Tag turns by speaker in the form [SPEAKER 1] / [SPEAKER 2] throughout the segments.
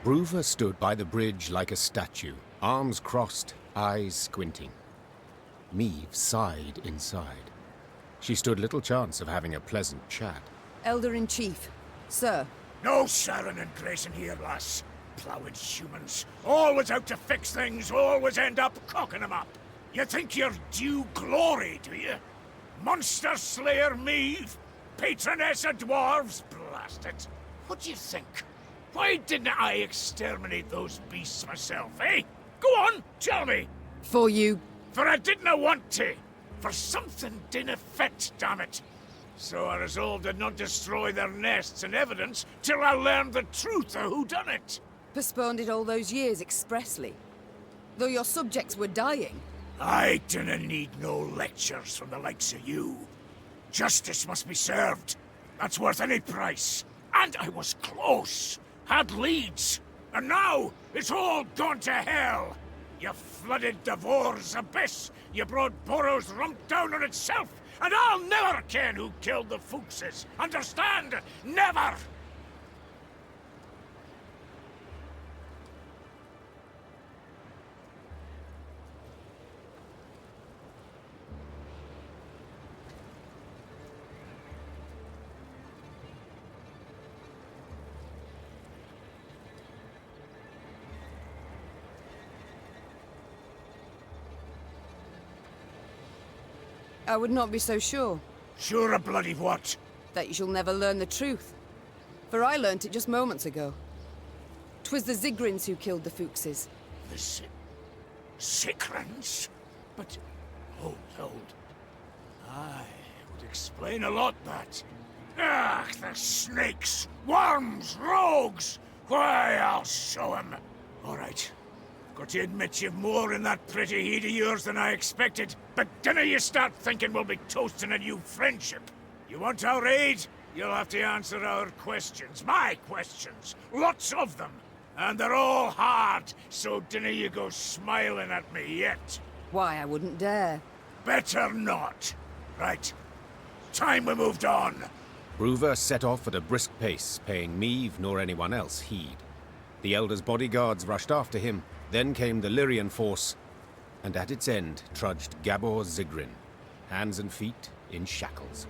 [SPEAKER 1] Bruva stood by the bridge like a statue, arms crossed, eyes squinting. Meve sighed inside. She stood little chance of having a pleasant chat.
[SPEAKER 2] Elder-in-Chief, sir.
[SPEAKER 3] No Sharon and Grayson here, lass. Ploughing humans. Always out to fix things, always end up cocking them up. You think you're due glory, do you? Monster Slayer Meve? Patroness of dwarves? Blast it. What do you think? Why didn't I exterminate those beasts myself, eh? Go on, tell me!
[SPEAKER 2] For you.
[SPEAKER 3] For I didn't want to. For something didn't fit, damn it. So I resolved to not destroy their nests and evidence till I learned the truth of who done it.
[SPEAKER 2] Postponed it all those years expressly. Though your subjects were dying.
[SPEAKER 3] I didn't need no lectures from the likes of you. Justice must be served. That's worth any price. And I was close. Had leads. And now, it's all gone to hell. You flooded Devor's abyss. You brought Boros rump down on itself. And I'll never ken who killed the Fuchses. Understand? Never!
[SPEAKER 2] I would not be so sure.
[SPEAKER 3] Sure of bloody what?
[SPEAKER 2] That you shall never learn the truth. For I learnt it just moments ago. 'Twas the Zigrins who killed the Fuchses.
[SPEAKER 3] The Sikrans? But... hold. Aye, would explain a lot, that. Ah, the snakes! Worms! Rogues! Why, I'll show 'em. All right. Got to admit you've more in that pretty heat of yours than I expected. But dinna you start thinking we'll be toasting a new friendship. You want our aid? You'll have to answer our questions. My questions. Lots of them. And they're all hard, so dinna you go smiling at me yet.
[SPEAKER 2] Why, I wouldn't dare.
[SPEAKER 3] Better not. Right. Time we moved on.
[SPEAKER 1] Bruva set off at a brisk pace, paying Meve nor anyone else heed. The Elder's bodyguards rushed after him. Then came the Lyrian force, and at its end trudged Gabor Zigrin, hands and feet in shackles.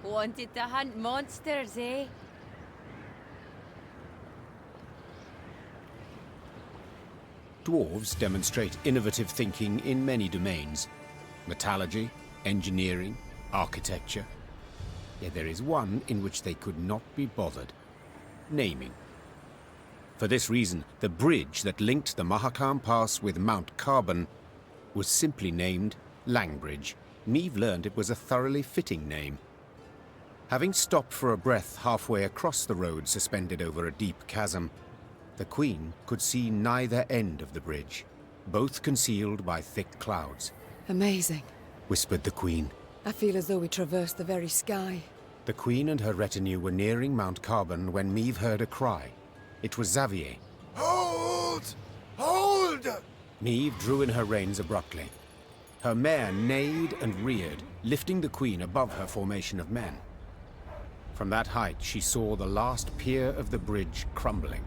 [SPEAKER 4] Wanted to hunt monsters, eh?
[SPEAKER 1] Dwarves demonstrate innovative thinking in many domains. Metallurgy, engineering, architecture. Yet there is one in which they could not be bothered. Naming. For this reason, the bridge that linked the Mahakam Pass with Mount Carbon was simply named Langbridge. Meve learned it was a thoroughly fitting name. Having stopped for a breath halfway across the road suspended over a deep chasm, the Queen could see neither end of the bridge, both concealed by thick clouds.
[SPEAKER 2] Amazing.
[SPEAKER 1] Whispered the Queen.
[SPEAKER 2] I feel as though we traversed the very sky.
[SPEAKER 1] The Queen and her retinue were nearing Mount Carbon when Meve heard a cry. It was Xavier.
[SPEAKER 3] Hold! Hold!
[SPEAKER 1] Meve drew in her reins abruptly. Her mare neighed and reared, lifting the Queen above her formation of men. From that height, she saw the last pier of the bridge crumbling.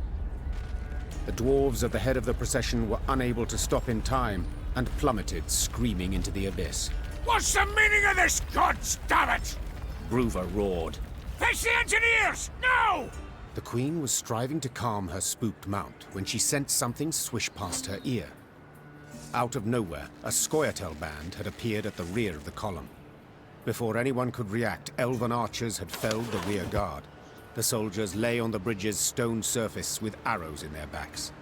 [SPEAKER 1] The dwarves at the head of the procession were unable to stop in time and plummeted, screaming into the abyss.
[SPEAKER 3] What's the meaning of this, gods damn it?
[SPEAKER 1] Bruva roared.
[SPEAKER 3] Fetch the engineers! Now!
[SPEAKER 1] The Queen was striving to calm her spooked mount when she sensed something swish past her ear. Out of nowhere, a Scoia'tael band had appeared at the rear of the column. Before anyone could react, elven archers had felled the rear guard. The soldiers lay on the bridge's stone surface with arrows in their backs.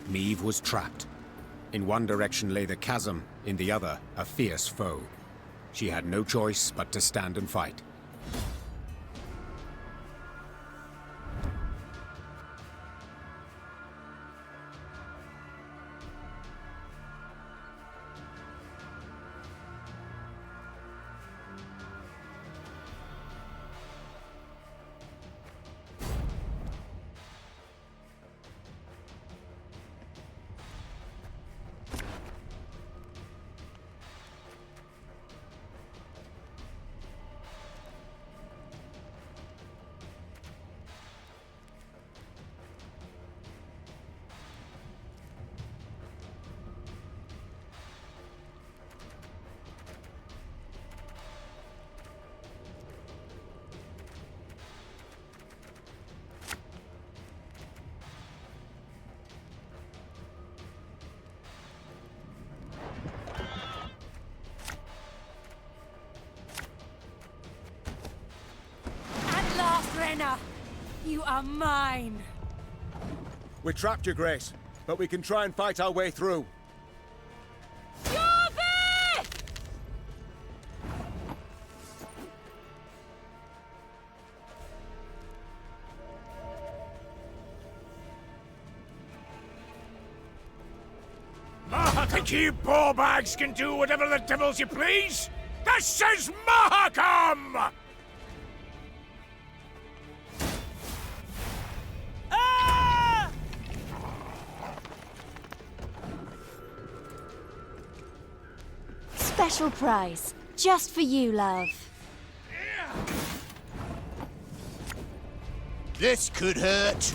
[SPEAKER 1] Meve was trapped. In one direction lay the chasm, in the other, a fierce foe. She had no choice but to stand and fight.
[SPEAKER 4] Renna! You are mine!
[SPEAKER 5] We're trapped, Your Grace, but we can try and fight our way through.
[SPEAKER 3] Think you ballbags can do whatever the devils you please? This is Mahakam!
[SPEAKER 4] Ah!
[SPEAKER 6] Special prize. Just for you, love.
[SPEAKER 7] This could hurt.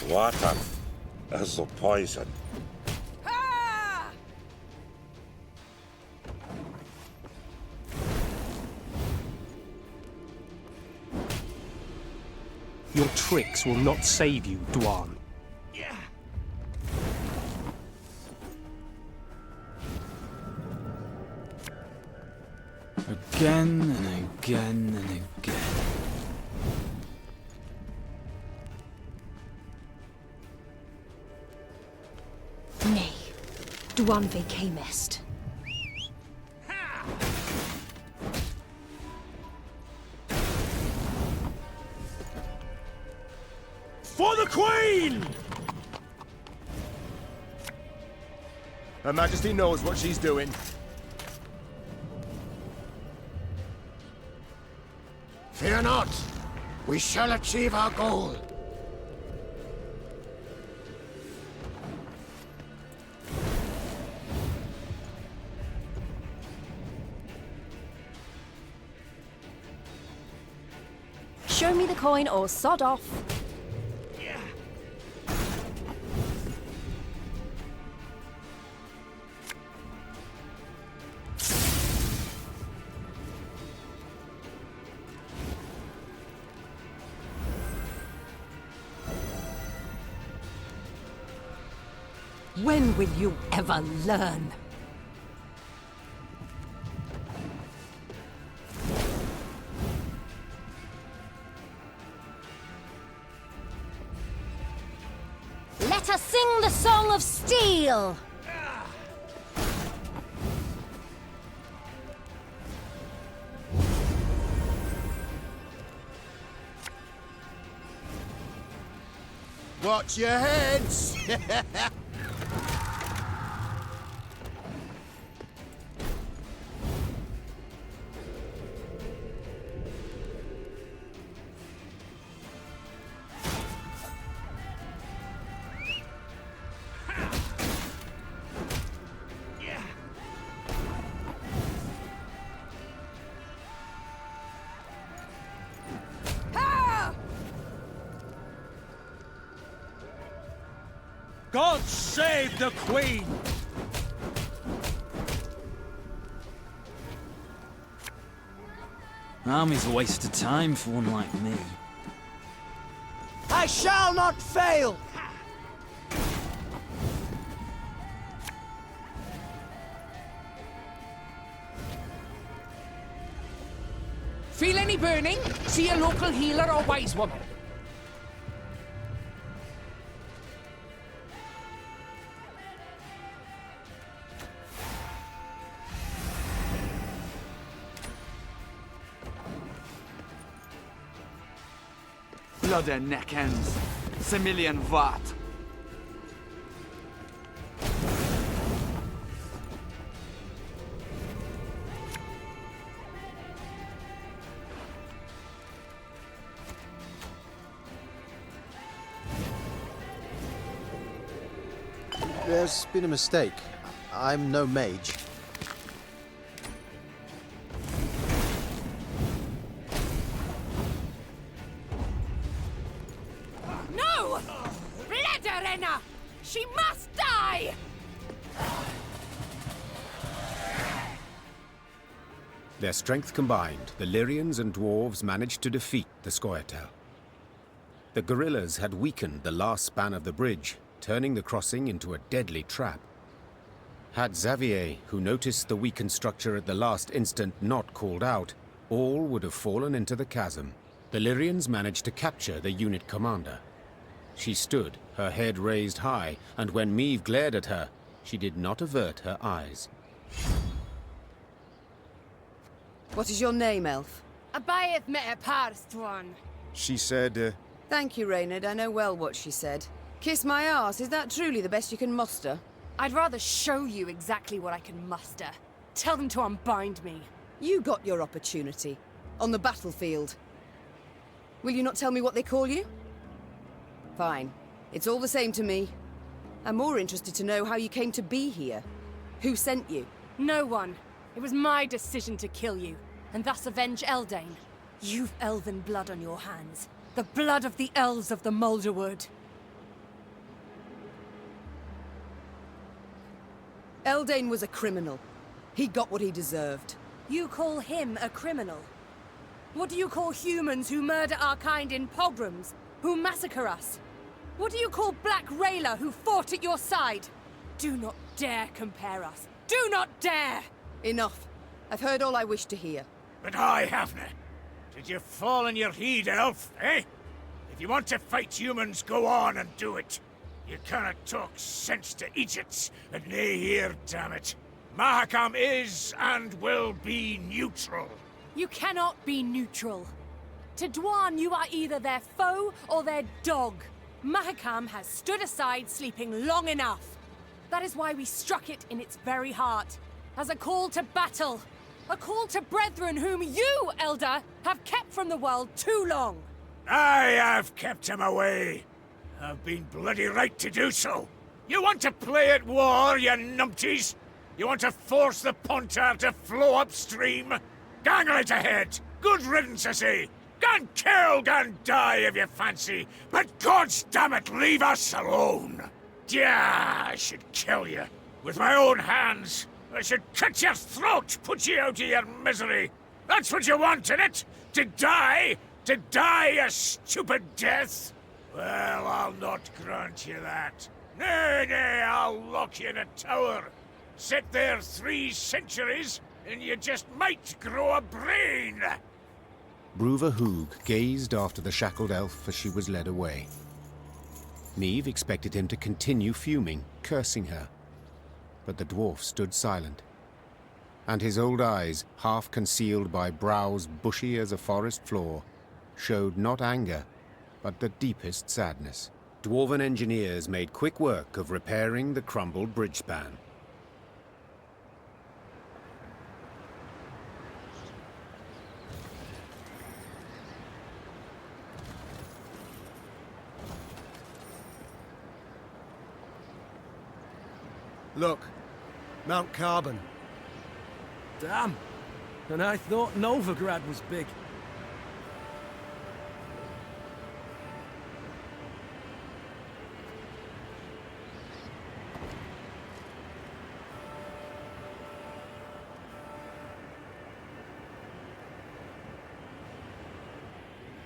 [SPEAKER 8] Water is a poison.
[SPEAKER 9] Your tricks will not save you, Dwan.
[SPEAKER 10] Again and again and again.
[SPEAKER 6] Nay, Dwan camest.
[SPEAKER 5] For the Queen! Her Majesty knows what she's doing.
[SPEAKER 7] Fear not. We shall achieve our goal.
[SPEAKER 6] Show me the coin or sod off.
[SPEAKER 4] When will you ever learn?
[SPEAKER 6] Let us sing the Song of Steel!
[SPEAKER 7] Watch your heads!
[SPEAKER 3] God save the Queen!
[SPEAKER 10] Army's a waste of time for one like me.
[SPEAKER 7] I shall not fail!
[SPEAKER 11] Feel any burning? See a local healer or wise woman.
[SPEAKER 10] Blood and neck ends. Similian Vat.
[SPEAKER 12] There's been a mistake. I'm no mage.
[SPEAKER 4] No! Let her, Renna! She must die!
[SPEAKER 1] Their strength combined, the Lyrians and dwarves managed to defeat the Scoia'tael. The guerrillas had weakened the last span of the bridge, turning the crossing into a deadly trap. Had Xavier, who noticed the weakened structure at the last instant, not called out, all would have fallen into the chasm. The Lyrians managed to capture the unit commander. She stood, her head raised high, and when Meve glared at her, she did not avert her eyes.
[SPEAKER 2] What is your name, elf?
[SPEAKER 4] Abayeth me pars, Dwan.
[SPEAKER 5] She said,
[SPEAKER 2] Thank you, Reynard. I know well what she said. Kiss my arse, is that truly the best you can muster?
[SPEAKER 4] I'd rather show you exactly what I can muster. Tell them to unbind me.
[SPEAKER 2] You got your opportunity. On the battlefield. Will you not tell me what they call you? Fine. It's all the same to me. I'm more interested to know how you came to be here. Who sent you?
[SPEAKER 4] No one. It was my decision to kill you, and thus avenge Eldain. You've elven blood on your hands. The blood of the elves of the Moulderwood.
[SPEAKER 2] Eldain was a criminal. He got what he deserved.
[SPEAKER 4] You call him a criminal? What do you call humans who murder our kind in pogroms, who massacre us? What do you call Black Rayla who fought at your side? Do not dare compare us. Do not dare!
[SPEAKER 2] Enough. I've heard all I wish to hear.
[SPEAKER 3] But I haven't. Did you fall in your heed, elf, eh? If you want to fight humans, go on and do it. You cannot talk sense to idiots that nae here, damn it. Mahakam is and will be neutral.
[SPEAKER 4] You cannot be neutral. To Dwan, you are either their foe or their dog. Mahakam has stood aside, sleeping long enough. That is why we struck it in its very heart. As a call to battle. A call to brethren whom you, Elder, have kept from the world too long.
[SPEAKER 3] I have kept him away. I've been bloody right to do so. You want to play at war, you numpties? You want to force the Pontar to flow upstream? Gang right ahead. Good riddance, I say. Gan kill, gan die if you fancy. But God's damn it, leave us alone. Yeah, I should kill you. With my own hands. I should cut your throat, put you out of your misery. That's what you want, innit? To die? To die a stupid death? Well, I'll not grant you that. Nay, nay, I'll lock you in a tower. Sit there 3 centuries, and you just might grow a brain.
[SPEAKER 1] Bruva Hoog gazed after the shackled elf as she was led away. Meve expected him to continue fuming, cursing her. But the dwarf stood silent, and his old eyes, half concealed by brows bushy as a forest floor, showed not anger, but the deepest sadness. Dwarven engineers made quick work of repairing the crumbled bridge span.
[SPEAKER 5] Look, Mount Carbon.
[SPEAKER 10] Damn. And I thought Novigrad was big.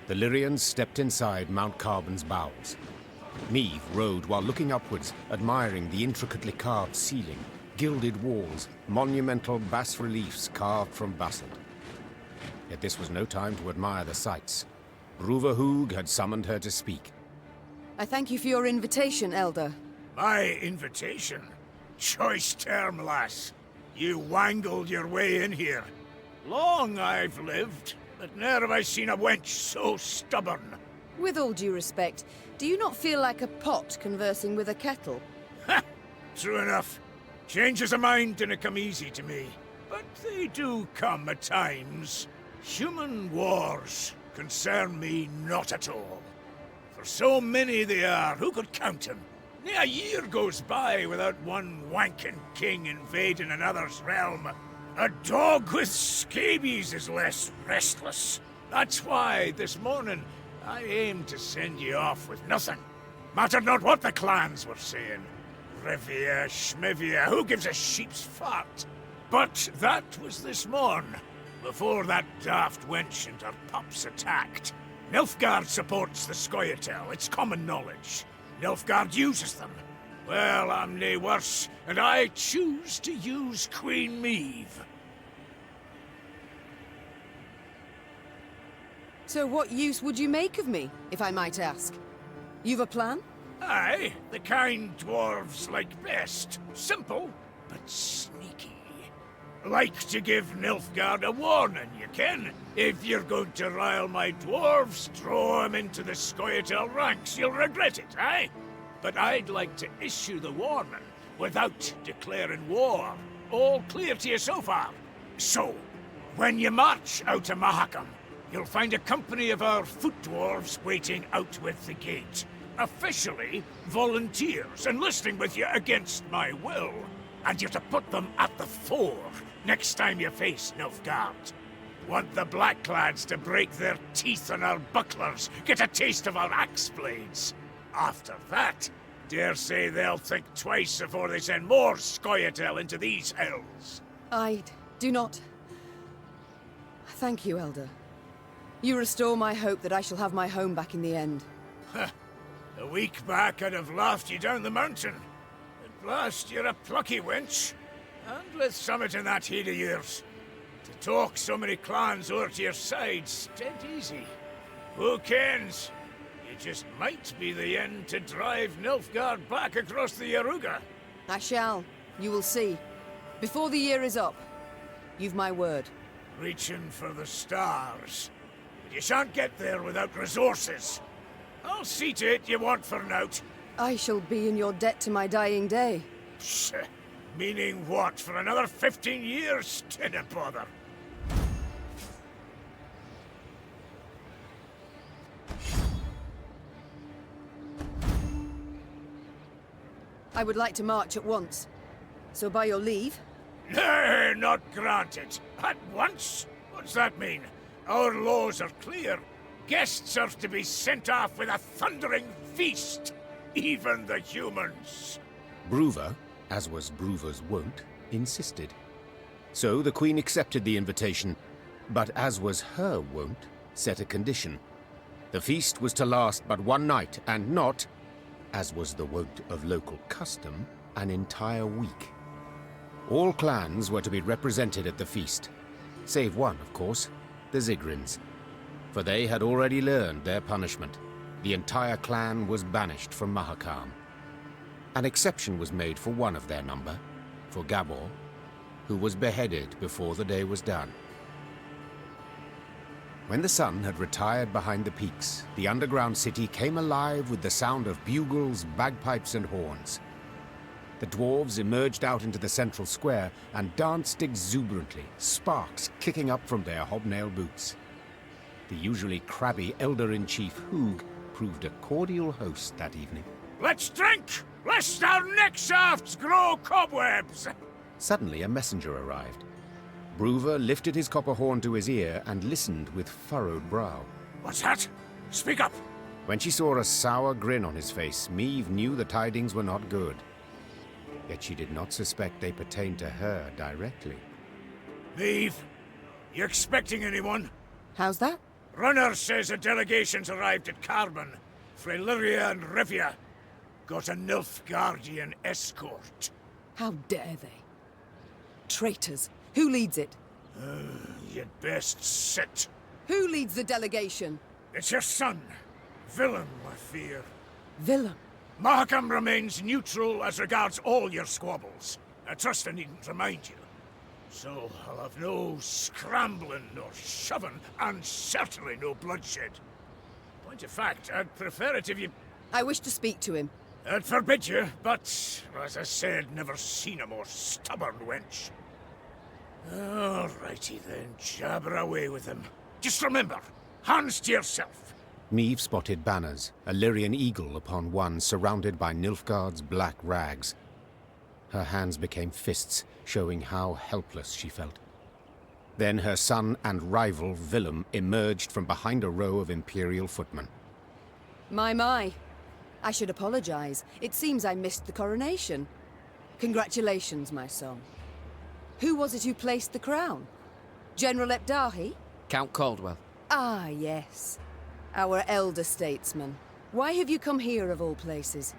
[SPEAKER 1] The Lyrians stepped inside Mount Carbon's bowels. Meve rode while looking upwards, admiring the intricately carved ceiling, gilded walls, monumental bas-reliefs carved from basalt. Yet this was no time to admire the sights. Bruva Hoog had summoned her to speak.
[SPEAKER 2] I thank you for your invitation, Elder.
[SPEAKER 3] My invitation? Choice term, lass. You wangled your way in here. Long I've lived, but ne'er have I seen a wench so stubborn.
[SPEAKER 2] With all due respect, do you not feel like a pot conversing with a kettle?
[SPEAKER 3] Ha! True enough. Changes of mind didn't come easy to me. But they do come at times. Human wars concern me not at all. For so many they are, who could count them? Near a year goes by without one wanking king invading another's realm. A dog with scabies is less restless. That's why, this morning, I aim to send you off with nothing. Mattered not what the clans were saying. Rivia, Schmivia, who gives a sheep's fart? But that was this morn, before that daft wench and her pups attacked. Nilfgaard supports the Scoia'tael, it's common knowledge. Nilfgaard uses them, Well, I'm nae worse, and I choose to use Queen Meave.
[SPEAKER 2] So what use would you make of me, if I might ask? You've a plan?
[SPEAKER 3] Aye, the kind dwarves like best. Simple, but sneaky. Like to give Nilfgaard a warning, you ken. If you're going to rile my dwarves, throw 'em into the Scoia'tael ranks. You'll regret it, aye? But I'd like to issue the warning without declaring war. All clear to you so far? So, when you march out of Mahakam, you'll find a company of our foot dwarves waiting out with the gate. Officially, volunteers enlisting with you against my will. And you're to put them at the fore next time you face Nilfgaard. Want the Blackclads to break their teeth on our bucklers, get a taste of our axe blades. After that, dare say they'll think twice before they send more Scoia'tael into these hells.
[SPEAKER 2] I do not... Thank you, Elder. You restore my hope that I shall have my home back in the end.
[SPEAKER 3] A week back I'd have laughed you down the mountain. At last you're a plucky wench. And with summit in that head of yours. To talk so many clans over to your side's dead easy. Who kens? You just might be the end to drive Nilfgaard back across the Yaruga.
[SPEAKER 2] I shall. You will see. Before the year is up. You've my word.
[SPEAKER 3] Reaching for the stars. But you shan't get there without resources. I'll see to it you want for nought.
[SPEAKER 2] I shall be in your debt to my dying day.
[SPEAKER 3] Psst. Meaning what? For another 15 years? Dinna bother.
[SPEAKER 2] I would like to march at once. So by your leave...
[SPEAKER 3] Nay, not granted. At once? What's that mean? Our laws are clear. Guests are to be sent off with a thundering feast. Even the humans.
[SPEAKER 1] Bruver, as was Bruver's wont, insisted. So the Queen accepted the invitation, but as was her wont, set a condition. The feast was to last but one night, and not, as was the wont of local custom, an entire week. All clans were to be represented at the feast, save one, of course, the Zigrins. For they had already learned their punishment. The entire clan was banished from Mahakam. An exception was made for one of their number, for Gabor, who was beheaded before the day was done. When the sun had retired behind the peaks, the underground city came alive with the sound of bugles, bagpipes, and horns. The dwarves emerged out into the central square and danced exuberantly, sparks kicking up from their hobnail boots. The usually crabby Elder-in-Chief Hoog proved a cordial host that evening.
[SPEAKER 3] Let's drink, lest our neck shafts grow cobwebs!
[SPEAKER 1] Suddenly a messenger arrived. Bruver lifted his copper horn to his ear and listened with furrowed brow.
[SPEAKER 3] What's that? Speak up!
[SPEAKER 1] When she saw a sour grin on his face, Meave knew the tidings were not good. Yet she did not suspect they pertained to her directly.
[SPEAKER 3] Meave, you expecting anyone?
[SPEAKER 2] How's that?
[SPEAKER 3] Runner says a delegation's arrived at Carbon. Frae Lyria and Rivia. Got a Nilfgaardian escort.
[SPEAKER 2] How dare they? Traitors. Who leads it?
[SPEAKER 3] You'd best sit.
[SPEAKER 2] Who leads the delegation?
[SPEAKER 3] It's your son. Willem, I fear.
[SPEAKER 2] Willem?
[SPEAKER 3] Mahakam remains neutral as regards all your squabbles. I trust I needn't remind you. So I'll have no scrambling or shoving, and certainly no bloodshed. Point of fact, I'd prefer it if you...
[SPEAKER 2] I wish to speak to him.
[SPEAKER 3] I'd forbid you, but, as I said, never seen a more stubborn wench. Alrighty then, jabber away with him. Just remember, hands to yourself.
[SPEAKER 1] Meave spotted banners, a Lyrian eagle upon one surrounded by Nilfgaard's black rags. Her hands became fists, showing how helpless she felt. Then her son and rival, Willem, emerged from behind a row of Imperial footmen.
[SPEAKER 2] My. I should apologize. It seems I missed the coronation. Congratulations, my son. Who was it who placed the crown? General Epdahi?
[SPEAKER 13] Count Caldwell.
[SPEAKER 2] Ah, yes. Our elder statesman. Why have you come here, of all places?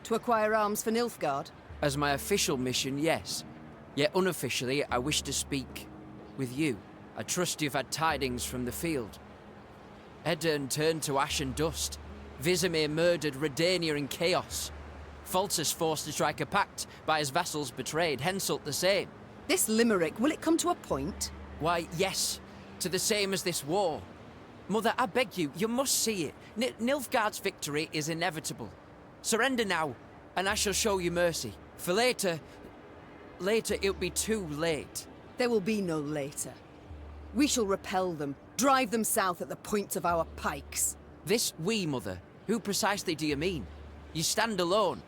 [SPEAKER 2] To acquire arms for Nilfgaard?
[SPEAKER 13] As my official mission, yes. Yet unofficially, I wish to speak with you. I trust you've had tidings from the field. Edirn turned to ash and dust. Vizimir murdered Redania in chaos. Foltest forced to strike a pact by his vassals betrayed, Henselt the same.
[SPEAKER 2] This limerick, will it come to a point?
[SPEAKER 13] Why, yes. To the same as this war. Mother, I beg you, you must see it. Nilfgaard's victory is inevitable. Surrender now, and I shall show you mercy. For later it'll be too late.
[SPEAKER 2] There will be no later. We shall repel them, drive them south at the points of our pikes.
[SPEAKER 13] This we, Mother? Who precisely do you mean? You stand alone.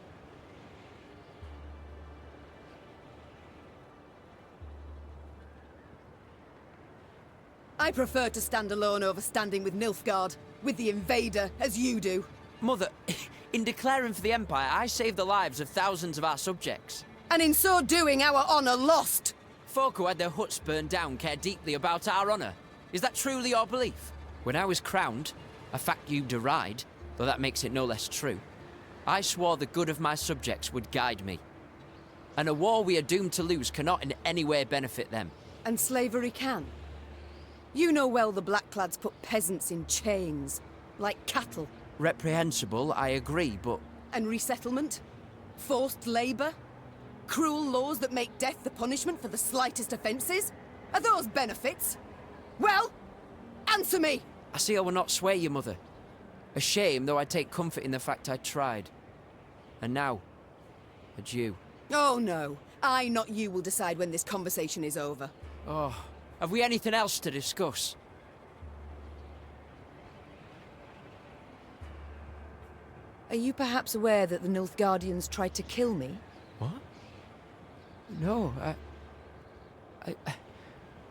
[SPEAKER 2] I prefer to stand alone over standing with Nilfgaard, with the invader, as you do.
[SPEAKER 13] Mother, in declaring for the Empire, I saved the lives of thousands of our subjects.
[SPEAKER 2] And in so doing, our honor lost.
[SPEAKER 13] Folk who had their huts burned down care deeply about our honor. Is that truly your belief? When I was crowned, a fact you deride, though that makes it no less true, I swore the good of my subjects would guide me. And a war we are doomed to lose cannot in any way benefit them.
[SPEAKER 2] And slavery can. You know well the Blackclads put peasants in chains, like cattle.
[SPEAKER 13] Reprehensible, I agree, but...
[SPEAKER 2] And resettlement? Forced labor? Cruel laws that make death the punishment for the slightest offenses? Are those benefits? Well, answer me!
[SPEAKER 13] I see I will not sway you, Mother. A shame, though I take comfort in the fact I tried. And now, adieu.
[SPEAKER 2] Oh no, I, not you, will decide when this conversation is over.
[SPEAKER 13] Oh, have we anything else to discuss?
[SPEAKER 2] Are you perhaps aware that the Nilfgaardians tried to kill me?
[SPEAKER 13] What? No,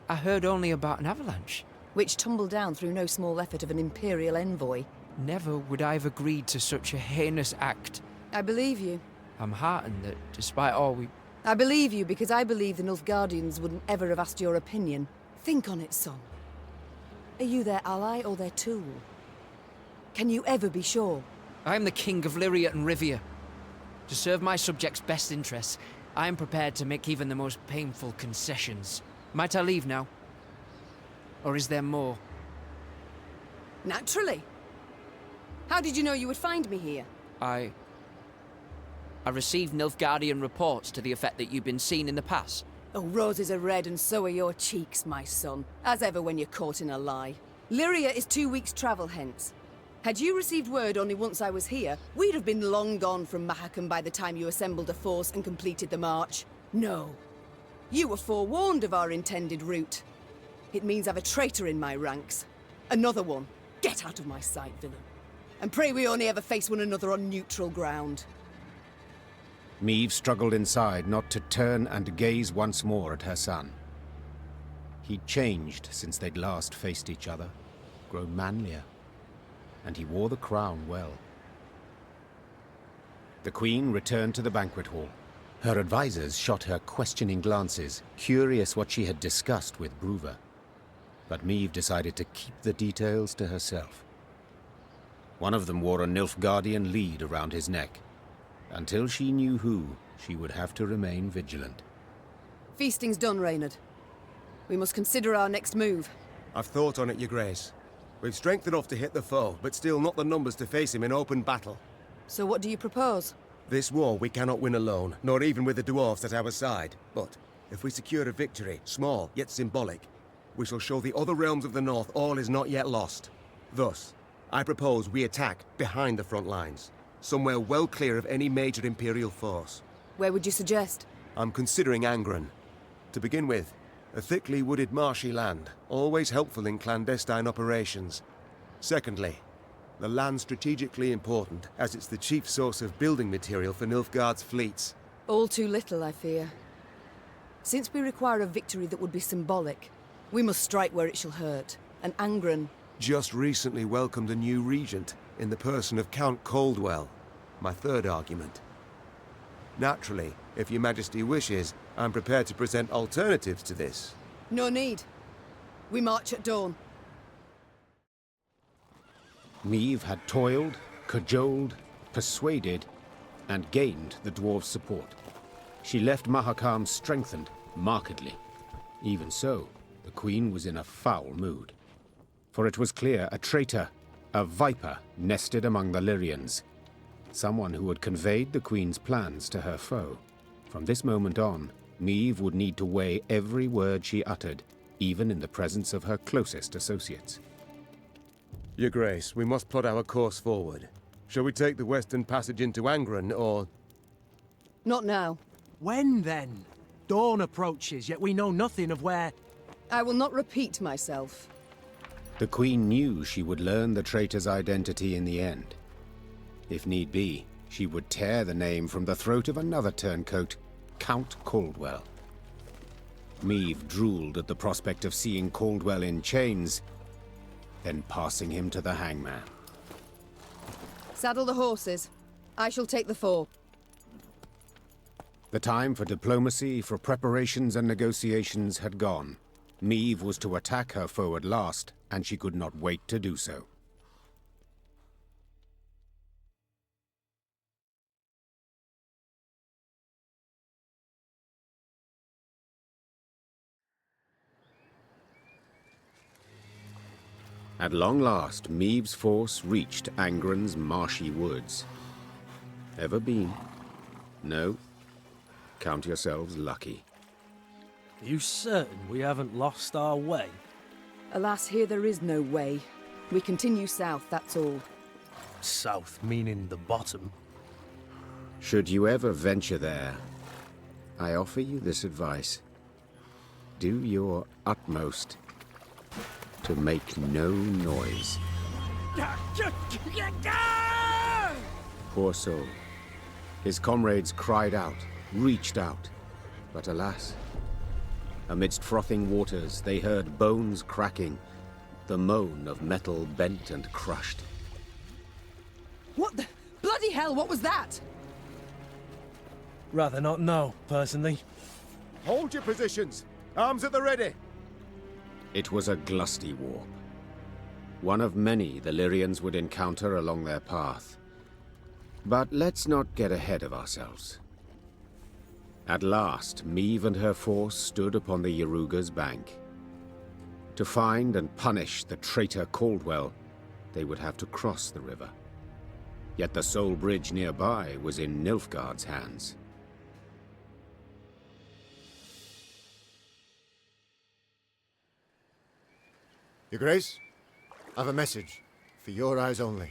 [SPEAKER 13] I heard only about an avalanche.
[SPEAKER 2] Which tumbled down through no small effort of an Imperial envoy.
[SPEAKER 13] Never would I have agreed to such a heinous act.
[SPEAKER 2] I believe you.
[SPEAKER 13] I'm heartened that, despite all we...
[SPEAKER 2] I believe you because I believe the Nilfgaardians wouldn't ever have asked your opinion. Think on it, son. Are you their ally or their tool? Can you ever be sure?
[SPEAKER 13] I am the King of Lyria and Rivia. To serve my subjects' best interests, I am prepared to make even the most painful concessions. Might I leave now? Or is there more?
[SPEAKER 2] Naturally. How did you know you would find me here?
[SPEAKER 13] I received Nilfgaardian reports to the effect that you've been seen in the pass.
[SPEAKER 2] Oh, roses are red and so are your cheeks, my son. As ever when you're caught in a lie. Lyria is 2 weeks' travel hence. Had you received word only once I was here, we'd have been long gone from Mahakam by the time you assembled a force and completed the march. No. You were forewarned of our intended route. It means I've a traitor in my ranks. Another one. Get out of my sight, villain. And pray we only ever face one another on neutral ground.
[SPEAKER 1] Meve struggled inside not to turn and gaze once more at her son. He'd changed since they'd last faced each other, grown manlier, and he wore the crown well. The Queen returned to the banquet hall. Her advisors shot her questioning glances, curious what she had discussed with Bruver. But Meve decided to keep the details to herself. One of them wore a Nilfgaardian lead around his neck. Until she knew who, she would have to remain vigilant.
[SPEAKER 2] Feasting's done, Reynard. We must consider our next move.
[SPEAKER 5] I've thought on it, Your Grace. We've strength enough to hit the foe, but still not the numbers to face him in open battle.
[SPEAKER 2] So what do you propose?
[SPEAKER 5] This war we cannot win alone, nor even with the dwarves at our side. But if we secure a victory, small yet symbolic, we shall show the other realms of the north all is not yet lost. Thus, I propose we attack behind the front lines, somewhere well clear of any major Imperial force.
[SPEAKER 2] Where would you suggest?
[SPEAKER 5] I'm considering Angren. To begin with, a thickly wooded marshy land, always helpful in clandestine operations. Secondly, the land strategically important, as it's the chief source of building material for Nilfgaard's fleets.
[SPEAKER 2] All too little, I fear. Since we require a victory that would be symbolic, we must strike where it shall hurt. And Angren...
[SPEAKER 5] Just recently welcomed a new regent, in the person of Count Coldwell. My third argument. Naturally, if Your Majesty wishes, I'm prepared to present alternatives to this.
[SPEAKER 2] No need. We march at dawn.
[SPEAKER 1] Meve had toiled, cajoled, persuaded, and gained the dwarves' support. She left Mahakam strengthened markedly. Even so, the queen was in a foul mood. For it was clear a traitor, a viper, nested among the Lyrians. Someone who had conveyed the queen's plans to her foe. From this moment on, Meve would need to weigh every word she uttered, even in the presence of her closest associates.
[SPEAKER 5] Your Grace, we must plot our course forward. Shall we take the western passage into Angren, or...
[SPEAKER 2] Not now.
[SPEAKER 10] When, then? Dawn approaches, yet we know nothing of where...
[SPEAKER 2] I will not repeat myself.
[SPEAKER 1] The queen knew she would learn the traitor's identity in the end. If need be, she would tear the name from the throat of another turncoat, Count Caldwell. Meve drooled at the prospect of seeing Caldwell in chains, then passing him to the hangman.
[SPEAKER 2] Saddle the horses. I shall take the fore.
[SPEAKER 1] The time for diplomacy, for preparations and negotiations had gone. Meve was to attack her foe at last, and she could not wait to do so. At long last, Meve's force reached Angren's marshy woods. Ever been? No? Count yourselves lucky.
[SPEAKER 10] Are you certain we haven't lost our way?
[SPEAKER 2] Alas, here there is no way. We continue south, that's all.
[SPEAKER 10] South, meaning the bottom.
[SPEAKER 1] Should you ever venture there, I offer you this advice. Do your utmost to make no noise. Poor soul. His comrades cried out, reached out, but alas, amidst frothing waters they heard bones cracking, the moan of metal bent and crushed.
[SPEAKER 2] What the... bloody hell, what was that?
[SPEAKER 10] Rather not know, personally.
[SPEAKER 5] Hold your positions! Arms at the ready!
[SPEAKER 1] It was a glusty warp. One of many the Lyrians would encounter along their path. But let's not get ahead of ourselves. At last, Meve and her force stood upon the Yaruga's bank. To find and punish the traitor Caldwell, they would have to cross the river. Yet the sole bridge nearby was in Nilfgaard's hands.
[SPEAKER 7] Your Grace, I've a message. For your eyes only.